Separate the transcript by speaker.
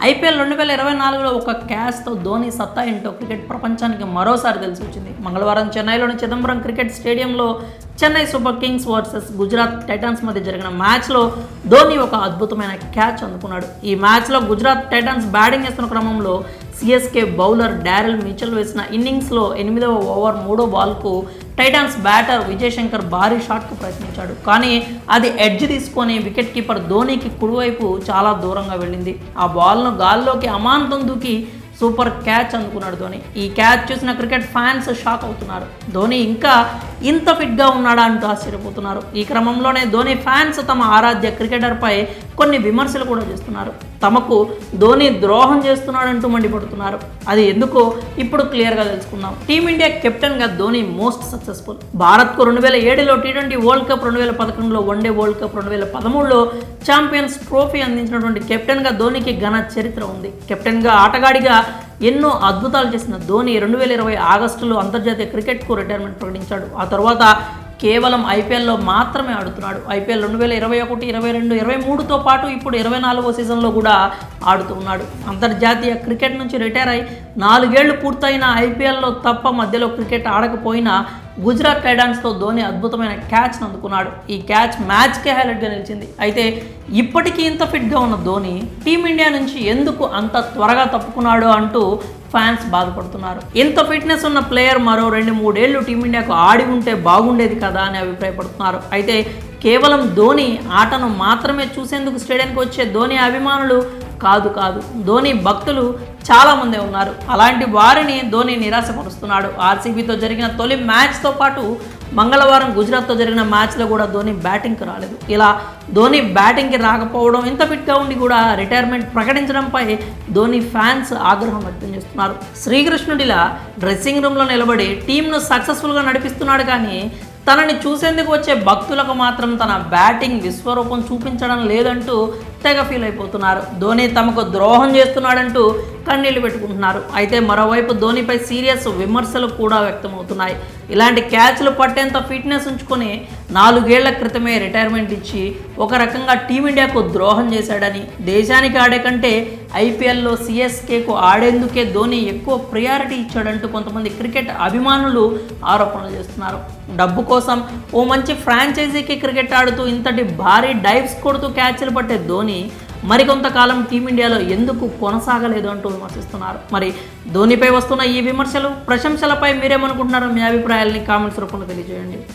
Speaker 1: IPL 2024లో ఒక క్యాచ్తో ధోని సత్తా ఏంటో క్రికెట్ ప్రపంచానికి మరోసారి తెలిసి వచ్చింది. మంగళవారం చెన్నైలోని చిదంబరం క్రికెట్ స్టేడియంలో Chennai super Kings versus Gujarat Titans మధ్య జరిగిన మ్యాచ్లో ధోని ఒక అద్భుతమైన క్యాచ్ అందుకున్నాడు. ఈ మ్యాచ్లో గుజరాత్ టైటాన్స్ బ్యాటింగ్ చేస్తున్న క్రమంలో సిఎస్కే బౌలర్ డారెల్ మిచెల్ వేసిన ఇన్నింగ్స్లో 8వ ఓవర్ 3వ బాల్కు టైటాన్స్ బ్యాటర్ విజయ్ శంకర్ భారీ షాట్కు ప్రయత్నించాడు. కానీ అది ఎడ్జ్ తీసుకొని వికెట్ కీపర్ ధోనికి కుడివైపు చాలా దూరంగా వెళ్ళింది. ఆ బాల్ను గాల్లోకి అమాంతం దూకి సూపర్ క్యాచ్ అందుకున్నాడు ధోని. ఈ క్యాచ్ చూసిన క్రికెట్ ఫ్యాన్స్ షాక్ అవుతున్నారు. ధోని ఇంకా ఇంత ఫిట్గా ఉన్నాడా అంటూ ఆశ్చర్యపోతున్నారు. ఈ క్రమంలోనే ధోని ఫ్యాన్స్ తమ ఆరాధ్య క్రికెటర్పై కొన్ని విమర్శలు కూడా చేస్తున్నారు. తమకు ధోని ద్రోహం చేస్తున్నాడంటూ మండిపడుతున్నారు. అది ఎందుకో ఇప్పుడు క్లియర్గా తెలుసుకుందాం. టీమిండియా కెప్టెన్గా ధోని మోస్ట్ సక్సెస్ఫుల్. భారత్కు 2007లో T20 వరల్డ్ కప్, 2011లో వన్డే వరల్డ్ కప్, 2013లో ఛాంపియన్స్ ట్రోఫీ అందించినటువంటి కెప్టెన్గా ధోనికి ఘన చరిత్ర ఉంది. కెప్టెన్గా ఆటగాడిగా ఎన్నో అద్భుతాలు చేసిన ధోని 2020 ఆగస్టులో అంతర్జాతీయ క్రికెట్కు రిటైర్మెంట్ ప్రకటించాడు. ఆ తర్వాత కేవలం ఐపీఎల్లో మాత్రమే ఆడుతున్నాడు. ఐపీఎల్ 2021, 22, 23తో పాటు ఇప్పుడు 24వ సీజన్లో కూడా ఆడుతూ ఉన్నాడు. అంతర్జాతీయ క్రికెట్ నుంచి రిటైర్ అయి 4 ఏళ్లు పూర్తయిన ఐపీఎల్లో తప్ప మధ్యలో క్రికెట్ ఆడకపోయినా గుజరాత్ టైటాన్స్తో ధోని అద్భుతమైన క్యాచ్ను అందుకున్నాడు. ఈ క్యాచ్ మ్యాచ్కే హైలైట్గా నిలిచింది. అయితే ఇప్పటికీ ఇంత ఫిట్గా ఉన్న ధోని టీమిండియా నుంచి ఎందుకు అంత త్వరగా తప్పుకున్నాడు అంటూ ఫ్యాన్స్ బాధపడుతున్నారు. ఇంత ఫిట్నెస్ ఉన్న ప్లేయర్ మరో 2-3 ఏళ్ళు టీమిండియాకు ఆడి ఉంటే బాగుండేది కదా అని అభిప్రాయపడుతున్నారు. అయితే కేవలం ధోని ఆటను మాత్రమే చూసేందుకు స్టేడియానికి వచ్చే ధోని అభిమానులు కాదు ధోని భక్తులు చాలామంది ఉన్నారు. అలాంటి వారిని ధోని నిరాశపరుస్తున్నాడు. ఆర్సీబీతో జరిగిన తొలి మ్యాచ్తో పాటు మంగళవారం గుజరాత్తో జరిగిన మ్యాచ్లో కూడా ధోని బ్యాటింగ్కి రాలేదు. ఇలా ధోని బ్యాటింగ్కి రాకపోవడం, ఇంత ఫిట్గా ఉండి కూడా రిటైర్మెంట్ ప్రకటించడంపై ధోని ఫ్యాన్స్ ఆగ్రహం వ్యక్తం చేస్తున్నారు. శ్రీకృష్ణుడిలా డ్రెస్సింగ్ రూమ్లో నిలబడి టీంను సక్సెస్ఫుల్గా నడిపిస్తున్నాడు, కానీ తనని చూసేందుకు వచ్చే భక్తులకు మాత్రం తన బ్యాటింగ్ విశ్వరూపం చూపించడం లేదంటూ తెగ ఫీల్ అయిపోతున్నారు. ధోని తమకు ద్రోహం చేస్తున్నాడంటూ కన్నీళ్లు పెట్టుకుంటున్నారు. అయితే మరోవైపు ధోనిపై సీరియస్ విమర్శలు కూడా వ్యక్తమవుతున్నాయి. ఇలాంటి క్యాచ్లు పట్టేంత ఫిట్నెస్ ఉంచుకొని 4 ఏళ్ల క్రితమే రిటైర్మెంట్ ఇచ్చి ఒక రకంగా టీమిండియాకు ద్రోహం చేశాడని, దేశానికి ఆడే కంటే ఐపీఎల్లో సిఎస్కేకు ఆడేందుకే ధోని ఎక్కువ ప్రయారిటీ ఇచ్చాడంటూ కొంతమంది క్రికెట్ అభిమానులు ఆరోపణలు చేస్తున్నారు. డబ్బు కోసం ఓ మంచి ఫ్రాంచైజీకి క్రికెట్ ఆడుతూ ఇంతటి భారీ డైవ్స్ కొడుతూ క్యాచ్లు పట్టే ధోని మరికొంతకాలం టీమిండియాలో ఎందుకు కొనసాగలేదు అంటూ విమర్శిస్తున్నారు. మరి ధోనిపై వస్తున్న ఈ విమర్శలు, ప్రశంసలపై మీరేమనుకుంటున్నారో మీ అభిప్రాయాలని కామెంట్స్ రూపంలో తెలియజేయండి.